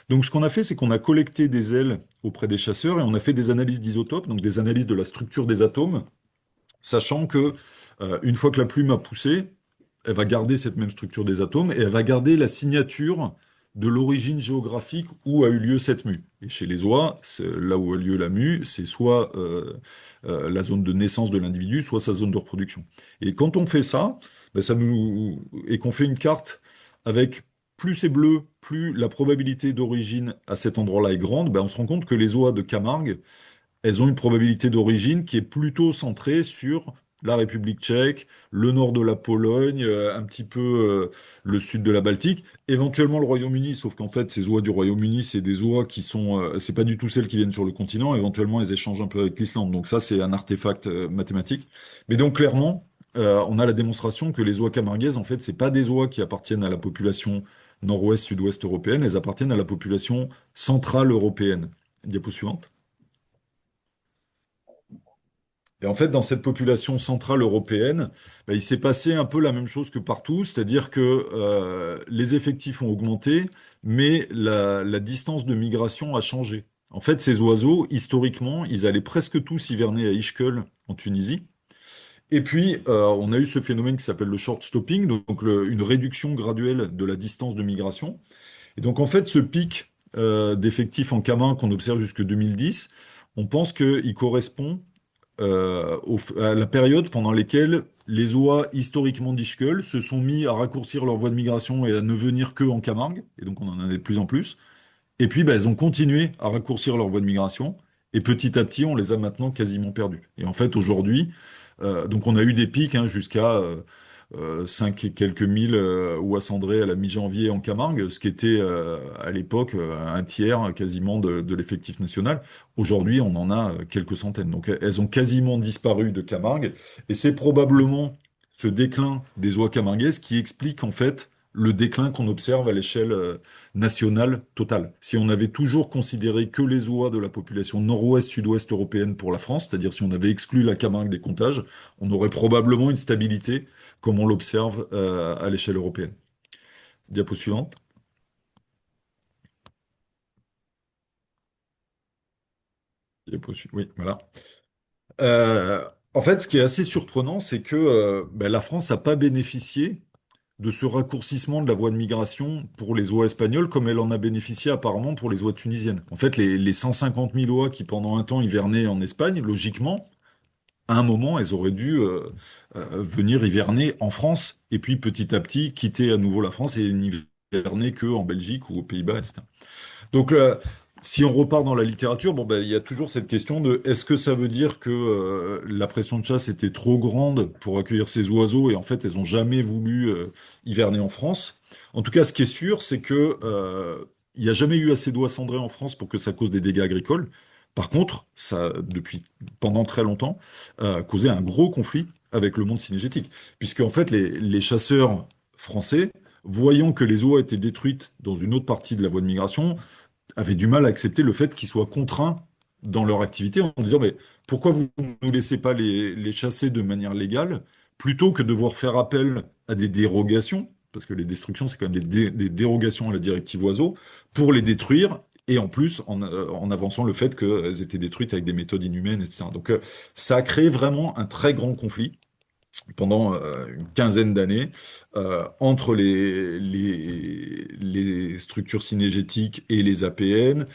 Speaker 1: Donc ce qu'on a fait, c'est qu'on a collecté des ailes auprès des chasseurs et on a fait des analyses d'isotopes, donc des analyses de la structure des atomes, sachant que une fois que la plume a poussé, elle va garder cette même structure des atomes et elle va garder la signature de l'origine géographique où a eu lieu cette mue. Et chez les oies, là où a lieu la mue, c'est soit la zone de naissance de l'individu, soit sa zone de reproduction. Et quand on fait ça, ben, et qu'on fait une carte avec plus c'est bleu, plus la probabilité d'origine à cet endroit-là est grande, ben, on se rend compte que les oies de Camargue, elles ont une probabilité d'origine qui est plutôt centrée sur la République tchèque, le nord de la Pologne, un petit peu le sud de la Baltique, éventuellement le Royaume-Uni, sauf qu'en fait, ces oies du Royaume-Uni, c'est des oies qui sont, c'est pas du tout celles qui viennent sur le continent, éventuellement, elles échangent un peu avec l'Islande. Donc ça, c'est un artefact mathématique. Mais donc, clairement, on a la démonstration que les oies camarguaises, en fait, c'est pas des oies qui appartiennent à la population nord-ouest, sud-ouest européenne, elles appartiennent à la population centrale européenne. Diapo suivante. Et en fait, dans cette population centrale européenne, bah, il s'est passé un peu la même chose que partout, c'est-à-dire que les effectifs ont augmenté, mais la distance de migration a changé. En fait, ces oiseaux, historiquement, ils allaient presque tous hiverner à Ischgl, en Tunisie. Et puis, on a eu ce phénomène qui s'appelle le short stopping, donc une réduction graduelle de la distance de migration. Et donc, en fait, ce pic d'effectifs en Camargue qu'on observe jusque 2010, on pense qu'il correspond à la période pendant laquelle les oies historiquement d'Ischgl se sont mis à raccourcir leur voie de migration et à ne venir que en Camargue, et donc on en a de plus en plus. Et puis bah, elles ont continué à raccourcir leur voie de migration, et petit à petit on les a maintenant quasiment perdues. Et en fait aujourd'hui, donc on a eu des pics hein, jusqu'à 5 et quelques mille oies cendrées à la mi-janvier en Camargue, ce qui était à l'époque un tiers quasiment de l'effectif national. Aujourd'hui, on en a quelques centaines. Donc elles ont quasiment disparu de Camargue, et c'est probablement ce déclin des oies camarguaises qui explique en fait le déclin qu'on observe à l'échelle nationale totale. Si on avait toujours considéré que les oies de la population nord-ouest, sud-ouest européenne pour la France, c'est-à-dire si on avait exclu la Camargue des comptages, on aurait probablement une stabilité comme on l'observe à l'échelle européenne. Diapo suivante. Oui, voilà. En fait, ce qui est assez surprenant, c'est que ben, la France n'a pas bénéficié de ce raccourcissement de la voie de migration pour les oies espagnoles comme elle en a bénéficié apparemment pour les oies tunisiennes. En fait, les 150 000 oies qui pendant un temps hivernaient en Espagne, logiquement, à un moment, elles auraient dû venir hiverner en France et puis petit à petit quitter à nouveau la France et n'hiverner que en Belgique ou aux Pays-Bas, etc. Donc, si on repart dans la littérature, bon, ben, il y a toujours cette question de est-ce que ça veut dire que la pression de chasse était trop grande pour accueillir ces oiseaux et en fait, elles ont jamais voulu hiverner en France? En tout cas, ce qui est sûr, c'est que il n'y a jamais eu assez d'oies cendrées en France pour que ça cause des dégâts agricoles. Par contre, ça, depuis pendant très longtemps, causé un gros conflit avec le monde cynégétique, puisque en fait, les chasseurs français, voyant que les oies étaient détruites dans une autre partie de la voie de migration, avaient du mal à accepter le fait qu'ils soient contraints dans leur activité en disant, mais pourquoi vous ne nous laissez pas les chasser de manière légale plutôt que de devoir faire appel à des dérogations, parce que les destructions, c'est quand même des dérogations à la directive oiseaux, pour les détruire, et en plus en avançant le fait qu'elles étaient détruites avec des méthodes inhumaines, etc. Donc ça a créé vraiment un très grand conflit pendant une quinzaine d'années entre les structures cinégétiques et les APN.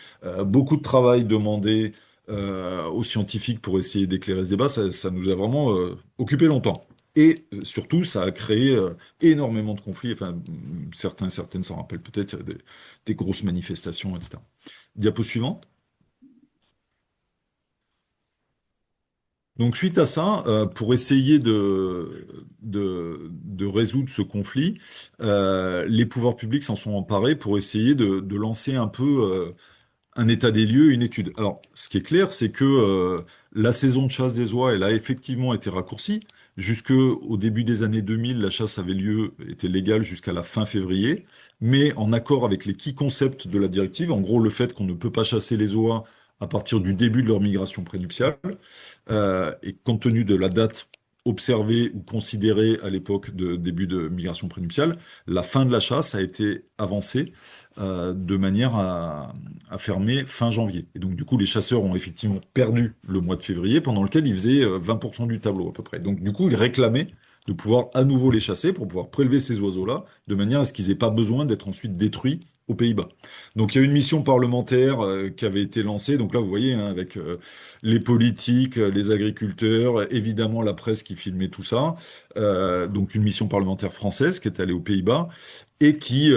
Speaker 1: Beaucoup de travail demandé aux scientifiques pour essayer d'éclairer ce débat. Ça nous a vraiment occupé longtemps. Et surtout, ça a créé énormément de conflits. Enfin, certaines s'en rappellent peut-être, des grosses manifestations, etc. Diapo suivante. Donc, suite à ça, pour essayer de résoudre ce conflit, les pouvoirs publics s'en sont emparés pour essayer de lancer un peu un état des lieux, une étude. Alors, ce qui est clair, c'est que la saison de chasse des oies, elle a effectivement été raccourcie. Jusqu'au début des années 2000, la chasse avait lieu, était légale jusqu'à la fin février, mais en accord avec les key concepts de la directive, en gros le fait qu'on ne peut pas chasser les oies à partir du début de leur migration prénuptiale, et compte tenu de la date observée ou considérée à l'époque de début de migration prénuptiale, la fin de la chasse a été avancée de manière à fermer fin janvier. Et donc, du coup, les chasseurs ont effectivement perdu le mois de février, pendant lequel ils faisaient 20% du tableau à peu près. Donc, du coup, ils réclamaient de pouvoir à nouveau les chasser pour pouvoir prélever ces oiseaux-là, de manière à ce qu'ils n'aient pas besoin d'être ensuite détruits aux Pays-Bas. Donc, il y a une mission parlementaire qui avait été lancée. Donc là, vous voyez, hein, avec les politiques, les agriculteurs, évidemment la presse qui filmait tout ça. Donc, une mission parlementaire française qui est allée aux Pays-Bas et qui,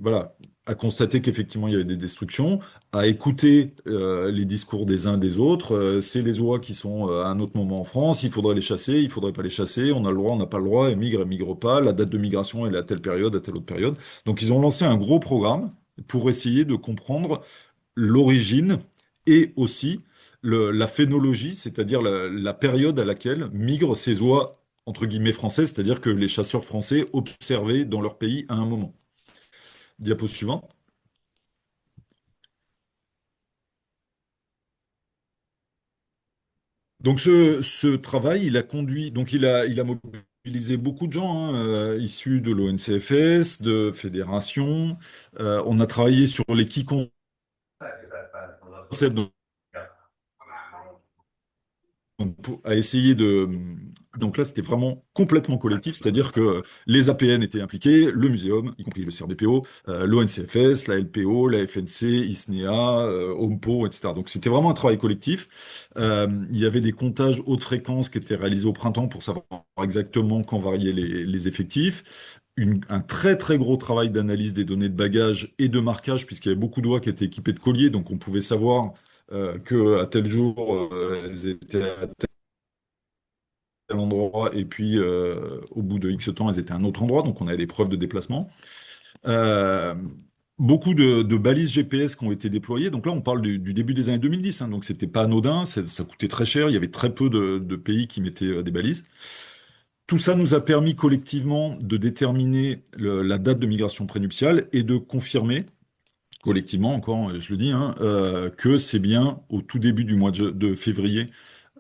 Speaker 1: voilà, a constaté qu'effectivement il y avait des destructions, a écouté les discours des uns des autres. C'est les oies qui sont à un autre moment en France, il faudrait les chasser, il faudrait pas les chasser, on a le droit, on n'a pas le droit, elles migrent pas, la date de migration elle est à telle période, à telle autre période. Donc ils ont lancé un gros programme pour essayer de comprendre l'origine et aussi la phénologie, c'est-à-dire la période à laquelle migrent ces oies entre guillemets françaises, c'est-à-dire que les chasseurs français observaient dans leur pays à un moment. Diapo suivant. Donc ce travail, il a conduit, donc il a mobilisé beaucoup de gens hein, issus de l'ONCFS, de fédérations. On a travaillé sur les key concepts à essayer de... Donc là, c'était vraiment complètement collectif, c'est-à-dire que les APN étaient impliqués, le muséum, y compris le CRDPO, l'ONCFS, la LPO, la FNC, ISNEA, OMPO, etc. Donc c'était vraiment un travail collectif. Il y avait des comptages haute fréquence qui étaient réalisés au printemps pour savoir exactement quand variaient les effectifs. Un très très gros travail d'analyse des données de bagages et de marquage, puisqu'il y avait beaucoup d'oies qui étaient équipées de colliers, donc on pouvait savoir que à tel jour elles étaient à tel endroit et puis au bout de X temps elles étaient à un autre endroit, donc on avait des preuves de déplacement. Euh, Beaucoup de balises GPS qui ont été déployées. Donc là, on parle du début des années 2010, hein, donc c'était pas anodin, ça coûtait très cher. Il y avait très peu de pays qui mettaient des balises. Tout ça nous a permis collectivement de déterminer la date de migration prénuptiale et de confirmer collectivement, encore, je le dis, hein, que c'est bien au tout début du mois de février,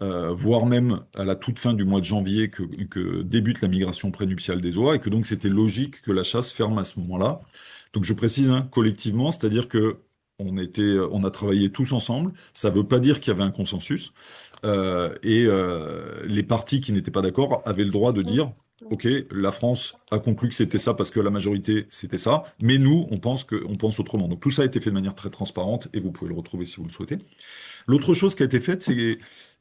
Speaker 1: voire même à la toute fin du mois de janvier, que débute la migration prénuptiale des oies, et que donc c'était logique que la chasse ferme à ce moment-là. Donc je précise, hein, collectivement, c'est-à-dire que on a travaillé tous ensemble. Ça ne veut pas dire qu'il y avait un consensus. Les partis qui n'étaient pas d'accord avaient le droit de dire, OK, la France a conclu que c'était ça parce que la majorité, c'était ça, mais nous, on pense autrement. Donc tout ça a été fait de manière très transparente et vous pouvez le retrouver si vous le souhaitez. L'autre chose qui a été faite,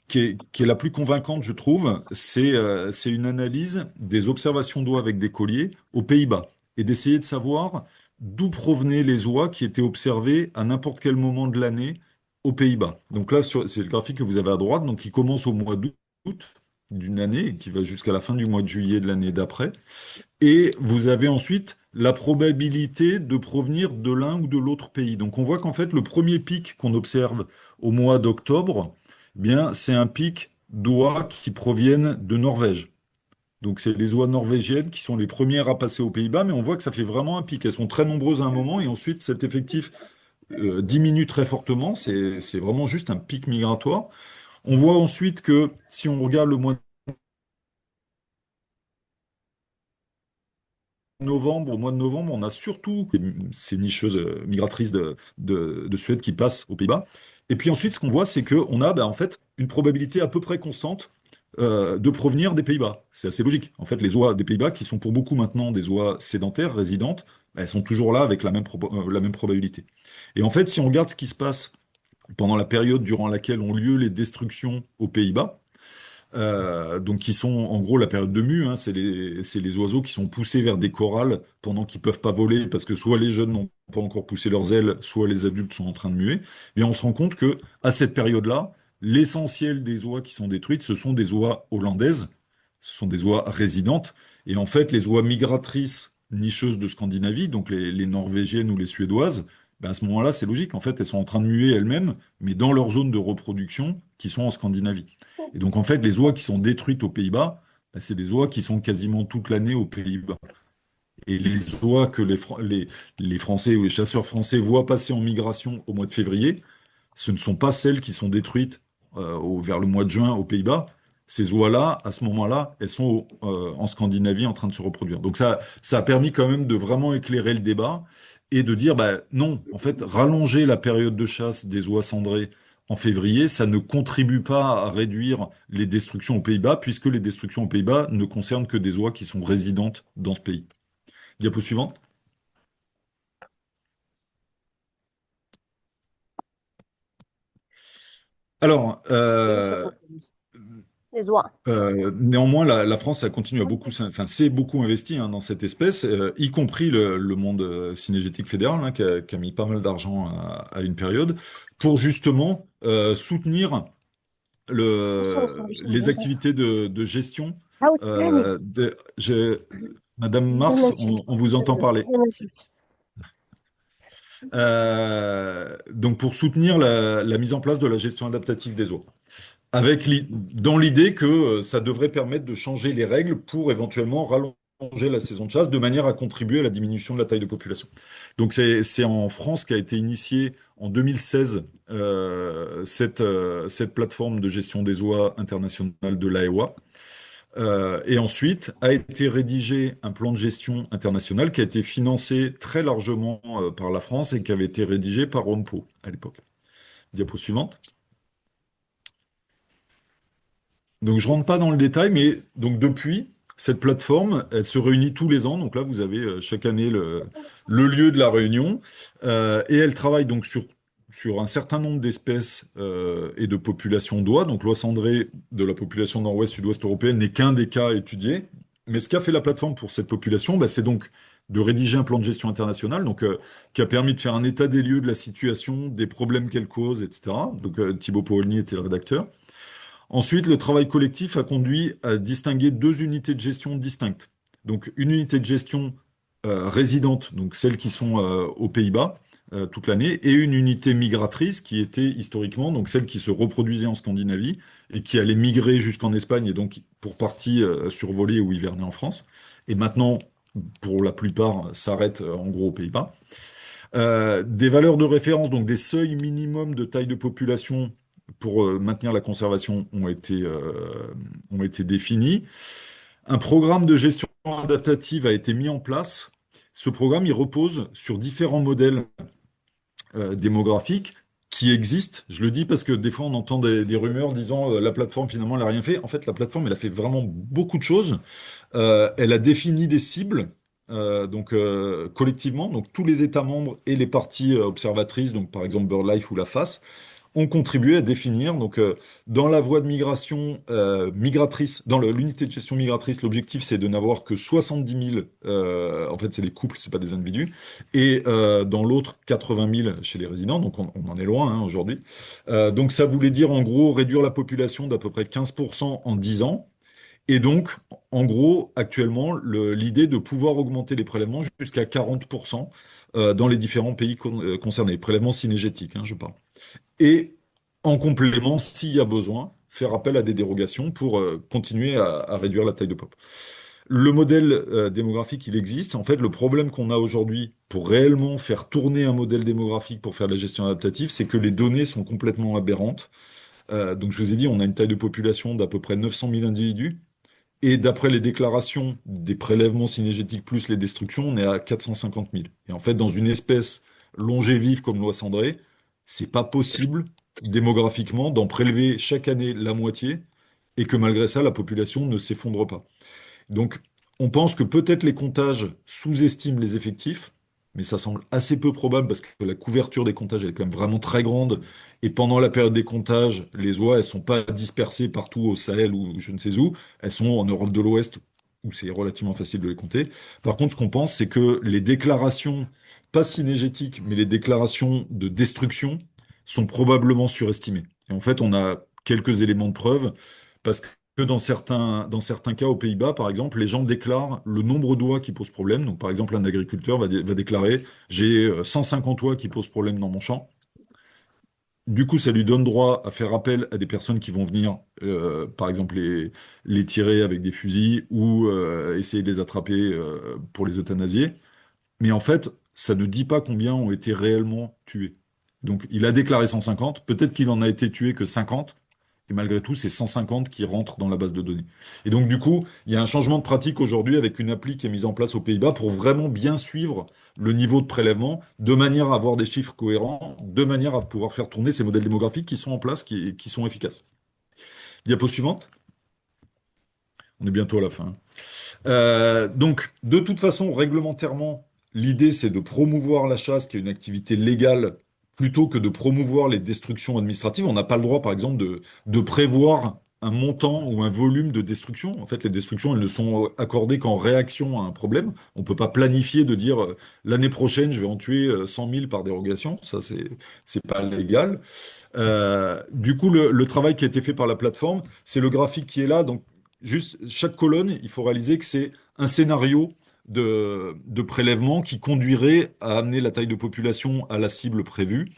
Speaker 1: qui est la plus convaincante, je trouve, c'est une analyse des observations d'eau avec des colliers aux Pays-Bas et d'essayer de savoir d'où provenaient les oies qui étaient observées à n'importe quel moment de l'année aux Pays-Bas. Donc là, c'est le graphique que vous avez à droite, donc qui commence au mois d'août d'une année et qui va jusqu'à la fin du mois de juillet de l'année d'après. Et vous avez ensuite la probabilité de provenir de l'un ou de l'autre pays. Donc on voit qu'en fait, le premier pic qu'on observe au mois d'octobre, eh bien, c'est un pic d'oies qui proviennent de Norvège. Donc c'est les oies norvégiennes qui sont les premières à passer aux Pays-Bas, mais on voit que ça fait vraiment un pic. Elles sont très nombreuses à un moment et ensuite cet effectif diminue très fortement. C'est vraiment juste un pic migratoire. On voit ensuite que si on regarde le mois novembre, au mois de novembre, on a surtout ces nicheuses migratrices de Suède qui passent aux Pays-Bas. Et puis ensuite, ce qu'on voit, c'est qu'on a en fait une probabilité à peu près constante de provenir des Pays-Bas. C'est assez logique. En fait, les oies des Pays-Bas, qui sont pour beaucoup maintenant des oies sédentaires, résidentes, elles sont toujours là avec la même probabilité. Et en fait, si on regarde ce qui se passe pendant la période durant laquelle ont lieu les destructions aux Pays-Bas, donc qui sont en gros la période de mue, hein, c'est les oiseaux qui sont poussés vers des corals pendant qu'ils peuvent pas voler parce que soit les jeunes n'ont pas encore poussé leurs ailes, soit les adultes sont en train de muer. Et on se rend compte que à cette période-là, l'essentiel des oies qui sont détruites, ce sont des oies hollandaises, ce sont des oies résidentes. Et en fait, les oies migratrices nicheuses de Scandinavie, donc les norvégiennes ou les suédoises, ben à ce moment-là, c'est logique. En fait, elles sont en train de muer elles-mêmes, mais dans leur zone de reproduction qui sont en Scandinavie. Et donc, en fait, les oies qui sont détruites aux Pays-Bas, ben, c'est des oies qui sont quasiment toute l'année aux Pays-Bas. Et les oies que les Français ou les chasseurs français voient passer en migration au mois de février, ce ne sont pas celles qui sont détruites vers le mois de juin aux Pays-Bas. Ces oies-là, à ce moment-là, elles sont en Scandinavie en train de se reproduire. Donc ça a permis quand même de vraiment éclairer le débat et de dire, bah, non, en fait, rallonger la période de chasse des oies cendrées en février, ça ne contribue pas à réduire les destructions aux Pays-Bas, puisque les destructions aux Pays-Bas ne concernent que des oies qui sont résidentes dans ce pays. Diapo suivante. Alors,
Speaker 4: Les oies.
Speaker 1: néanmoins, la France, ça continue à beaucoup, enfin, c'est beaucoup investi hein, dans cette espèce, y compris le monde cynégétique fédéral, hein, qui a mis pas mal d'argent à une période, pour justement soutenir les activités de gestion.
Speaker 4: Ah oui, c'est vrai.
Speaker 1: Madame
Speaker 4: Je
Speaker 1: Mars,
Speaker 4: m'excuse.
Speaker 1: on vous entend parler.
Speaker 4: Je m'excuse.
Speaker 1: Donc pour soutenir la mise en place de la gestion adaptative des eaux. Dans l'idée que ça devrait permettre de changer les règles pour éventuellement rallonger la saison de chasse de manière à contribuer à la diminution de la taille de population. Donc c'est en France qu'a été initiée en 2016 cette plateforme de gestion des oies internationale de l'AEWA. Et ensuite a été rédigé un plan de gestion international qui a été financé très largement par la France et qui avait été rédigé par ROMPO à l'époque. Diapo suivante. Donc je rentre pas dans le détail, mais donc depuis, cette plateforme, elle se réunit tous les ans. Donc là, vous avez chaque année le lieu de la réunion. Et elle travaille donc sur un certain nombre d'espèces et de populations d'oies. Donc l'oie cendrée de la population nord-ouest, sud-ouest européenne n'est qu'un des cas étudiés. Mais ce qu'a fait la plateforme pour cette population, bah, c'est donc de rédiger un plan de gestion international, donc qui a permis de faire un état des lieux de la situation, des problèmes qu'elle cause, etc. Donc Thibaut Paolny était le rédacteur. Ensuite, le travail collectif a conduit à distinguer deux unités de gestion distinctes. Donc, une unité de gestion résidente, donc celles qui sont aux Pays-Bas toute l'année, et une unité migratrice qui était historiquement donc celle qui se reproduisait en Scandinavie et qui allait migrer jusqu'en Espagne et donc pour partie survoler ou hiverner en France. Et maintenant, pour la plupart, s'arrête en gros aux Pays-Bas. Des valeurs de référence, donc des seuils minimums de taille de population pour maintenir la conservation ont été définis. Un programme de gestion adaptative a été mis en place. Ce programme, il repose sur différents modèles démographique qui existe. Je le dis parce que des fois, on entend des rumeurs disant la plateforme, finalement, elle n'a rien fait. En fait, la plateforme, elle a fait vraiment beaucoup de choses. Elle a défini des cibles, collectivement, donc tous les États membres et les parties observatrices, donc par exemple BirdLife ou la FAS, ont contribué à définir, dans la voie de migration migratrice, dans l'unité de gestion migratrice, l'objectif c'est de n'avoir que 70 000, en fait c'est des couples, c'est pas des individus, et dans l'autre 80 000 chez les résidents, donc on en est loin hein, aujourd'hui. Donc ça voulait dire en gros réduire la population d'à peu près 15% en 10 ans, et donc en gros actuellement l'idée de pouvoir augmenter les prélèvements jusqu'à 40% dans les différents pays concernés, prélèvements synégétiques, hein, je parle. Et en complément, s'il y a besoin, faire appel à des dérogations pour continuer à réduire la taille de pop. Le modèle démographique, il existe. En fait, le problème qu'on a aujourd'hui pour réellement faire tourner un modèle démographique pour faire de la gestion adaptative, c'est que les données sont complètement aberrantes. Donc, je vous ai dit, on a une taille de population d'à peu près 900 000 individus. Et d'après les déclarations des prélèvements synégétiques plus les destructions, on est à 450 000. Et en fait, dans une espèce longévive comme l'oie cendrée, c'est pas possible démographiquement d'en prélever chaque année la moitié et que malgré ça, la population ne s'effondre pas. Donc, on pense que peut-être les comptages sous-estiment les effectifs, mais ça semble assez peu probable parce que la couverture des comptages elle est quand même vraiment très grande. Et pendant la période des comptages, les oies, elles sont pas dispersées partout au Sahel ou je ne sais où. Elles sont en Europe de l'Ouest où c'est relativement facile de les compter. Par contre, ce qu'on pense, c'est que les déclarations, pas synégétiques, mais les déclarations de destruction sont probablement surestimées. Et en fait, on a quelques éléments de preuve parce que dans certains cas aux Pays-Bas, par exemple, les gens déclarent le nombre d'oies qui posent problème. Donc, par exemple, un agriculteur va déclarer, j'ai 150 oies qui posent problème dans mon champ. Du coup, ça lui donne droit à faire appel à des personnes qui vont venir, par exemple, les tirer avec des fusils ou essayer de les attraper pour les euthanasier. Mais en fait, ça ne dit pas combien ont été réellement tués. Donc, il a déclaré 150, peut-être qu'il en a été tué que 50, et malgré tout, c'est 150 qui rentrent dans la base de données. Et donc, du coup, il y a un changement de pratique aujourd'hui avec une appli qui est mise en place aux Pays-Bas pour vraiment bien suivre le niveau de prélèvement, de manière à avoir des chiffres cohérents, de manière à pouvoir faire tourner ces modèles démographiques qui sont en place, qui sont efficaces. Diapo suivante. On est bientôt à la fin. Donc, de toute façon, réglementairement, l'idée, c'est de promouvoir la chasse, qui est une activité légale, plutôt que de promouvoir les destructions administratives. On n'a pas le droit, par exemple, de prévoir un montant ou un volume de destruction. En fait, les destructions, elles ne sont accordées qu'en réaction à un problème. On ne peut pas planifier de dire l'année prochaine, je vais en tuer 100 000 par dérogation. Ça, c'est pas légal. Du coup, le travail qui a été fait par la plateforme, c'est le graphique qui est là. Donc, juste chaque colonne, il faut réaliser que c'est un scénario de prélèvement qui conduirait à amener la taille de population à la cible prévue.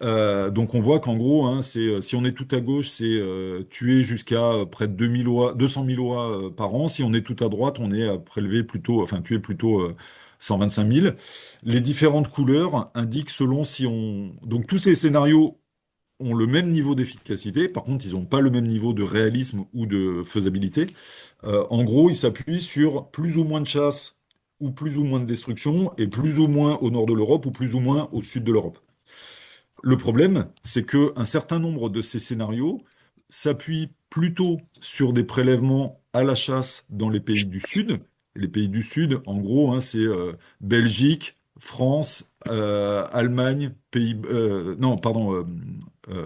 Speaker 1: Donc on voit qu'en gros, hein, si on est tout à gauche, c'est tuer jusqu'à près de 200 000 oies par an. Si on est tout à droite, on est à prélever plutôt, enfin tuer plutôt 125 000. Les différentes couleurs indiquent selon si on... Donc tous ces scénarios ont le même niveau d'efficacité. Par contre, ils n'ont pas le même niveau de réalisme ou de faisabilité. En gros, ils s'appuient sur plus ou moins de chasse ou plus ou moins de destruction et plus ou moins au nord de l'Europe ou plus ou moins au sud de l'Europe. Le problème, c'est que un certain nombre de ces scénarios s'appuient plutôt sur des prélèvements à la chasse dans les pays du Sud. Les pays du Sud, en gros, hein, c'est Belgique, France, Allemagne, non, pardon,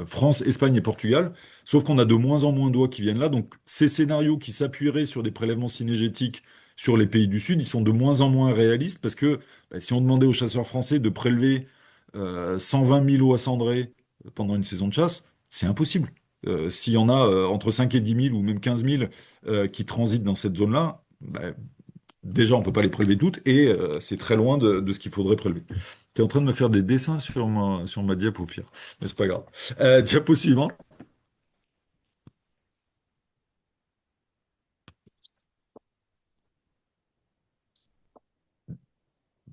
Speaker 1: France, Espagne et Portugal. Sauf qu'on a de moins en moins d'oies qui viennent là. Donc, ces scénarios qui s'appuieraient sur des prélèvements synégétiques sur les pays du Sud, ils sont de moins en moins réalistes parce que bah, si on demandait aux chasseurs français de prélever 120 000 oies cendrées pendant une saison de chasse, c'est impossible. S'il y en a entre 5 et 10 000 ou même 15 000 qui transitent dans cette zone-là, bah, déjà on peut pas les prélever toutes et c'est très loin de ce qu'il faudrait prélever. Tu es en train de me faire des dessins sur ma diapo, Pierre, mais c'est pas grave. Diapo suivante.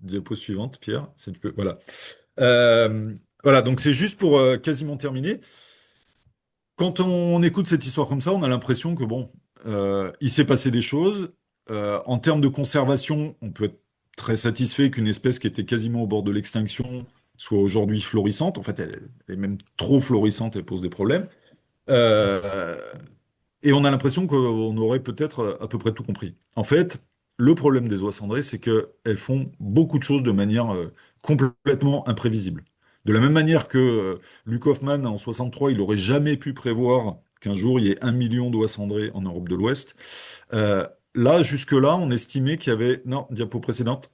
Speaker 1: Diapo suivante, Pierre, si tu peux. Voilà. Euh, voilà, donc c'est juste pour quasiment terminer. Quand on écoute cette histoire comme ça, on a l'impression que bon, il s'est passé des choses. En termes de conservation, on peut être très satisfait qu'une espèce qui était quasiment au bord de l'extinction soit aujourd'hui florissante. En fait, elle est même trop florissante, elle pose des problèmes. Euh, et on a l'impression qu'on aurait peut-être à peu près tout compris. En fait, le problème des oies cendrées, c'est qu'elles font beaucoup de choses de manière complètement imprévisible. De la même manière que Luc Hoffmann, en 63, il aurait jamais pu prévoir qu'un jour, il y ait 1 million d'oies cendrées en Europe de l'Ouest. Euh, Là, jusque-là, on estimait qu'il y avait... Non, diapo précédente.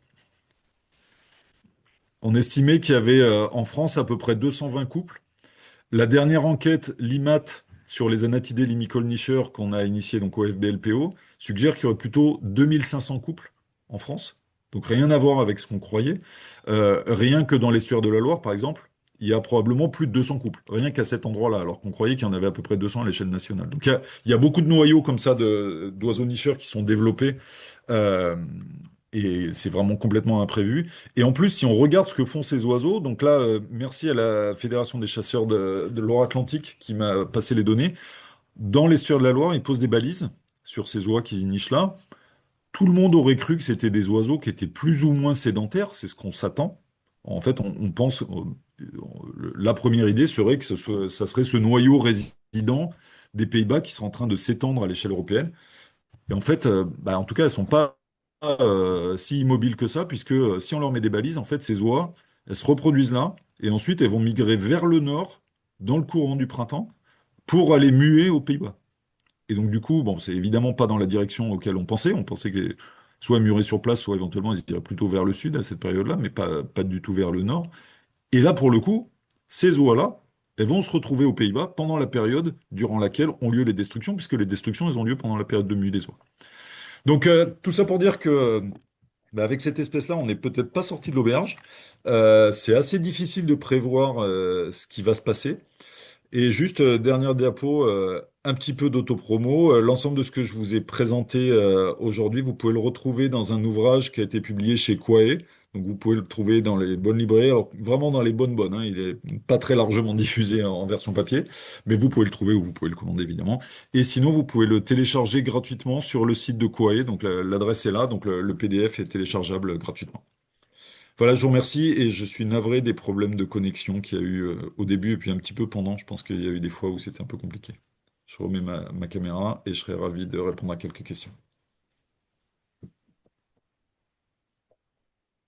Speaker 1: On estimait qu'il y avait en France à peu près 220 couples. La dernière enquête LIMAT sur les anatidés limicoles-nicheurs qu'on a initiée donc au FBLPO suggère qu'il y aurait plutôt 2500 couples en France. Donc rien à voir avec ce qu'on croyait. Rien que dans l'estuaire de la Loire, par exemple, il y a probablement plus de 200 couples, rien qu'à cet endroit-là, alors qu'on croyait qu'il y en avait à peu près 200 à l'échelle nationale. Donc il y a beaucoup de noyaux comme ça d'oiseaux nicheurs qui sont développés. euh, et c'est vraiment complètement imprévu. Et en plus, si on regarde ce que font ces oiseaux, donc là, merci à la Fédération des chasseurs de Loire-Atlantique qui m'a passé les données. Dans l'estuaire de la Loire, ils posent des balises sur ces oies qui nichent là. Tout le monde aurait cru que c'était des oiseaux qui étaient plus ou moins sédentaires, c'est ce qu'on s'attend. En fait, on pense, la première idée serait que ça serait ce noyau résident des Pays-Bas qui serait en train de s'étendre à l'échelle européenne. Et en fait, bah, en tout cas, elles sont pas si immobiles que ça, puisque si on leur met des balises, en fait, ces oies, elles se reproduisent là, et ensuite elles vont migrer vers le nord, dans le courant du printemps, pour aller muer aux Pays-Bas. Et donc, du coup, bon, c'est évidemment pas dans la direction auquel on pensait. On pensait que soit elles mûraient sur place, soit éventuellement elles iraient plutôt vers le sud à cette période-là, mais pas du tout vers le nord. Et là, pour le coup, ces oies-là, elles vont se retrouver aux Pays-Bas pendant la période durant laquelle ont lieu les destructions, puisque les destructions, elles ont lieu pendant la période de mue des oies. Donc, tout ça pour dire que bah, avec cette espèce-là, on n'est peut-être pas sorti de l'auberge. C'est assez difficile de prévoir ce qui va se passer. Et juste, dernière diapo, un petit peu d'autopromo. L'ensemble de ce que je vous ai présenté aujourd'hui, vous pouvez le retrouver dans un ouvrage qui a été publié chez Quae. Donc vous pouvez le trouver dans les bonnes librairies, alors vraiment dans les bonnes, hein. Il est pas très largement diffusé en version papier, mais vous pouvez le trouver ou vous pouvez le commander évidemment. Et sinon, vous pouvez le télécharger gratuitement sur le site de Quae. Donc l'adresse est là, donc le PDF est téléchargeable gratuitement. Voilà, je vous remercie et je suis navré des problèmes de connexion qu'il y a eu au début et puis un petit peu pendant. Je pense qu'il y a eu des fois où c'était un peu compliqué. Je remets ma caméra et je serai ravi de répondre à quelques questions.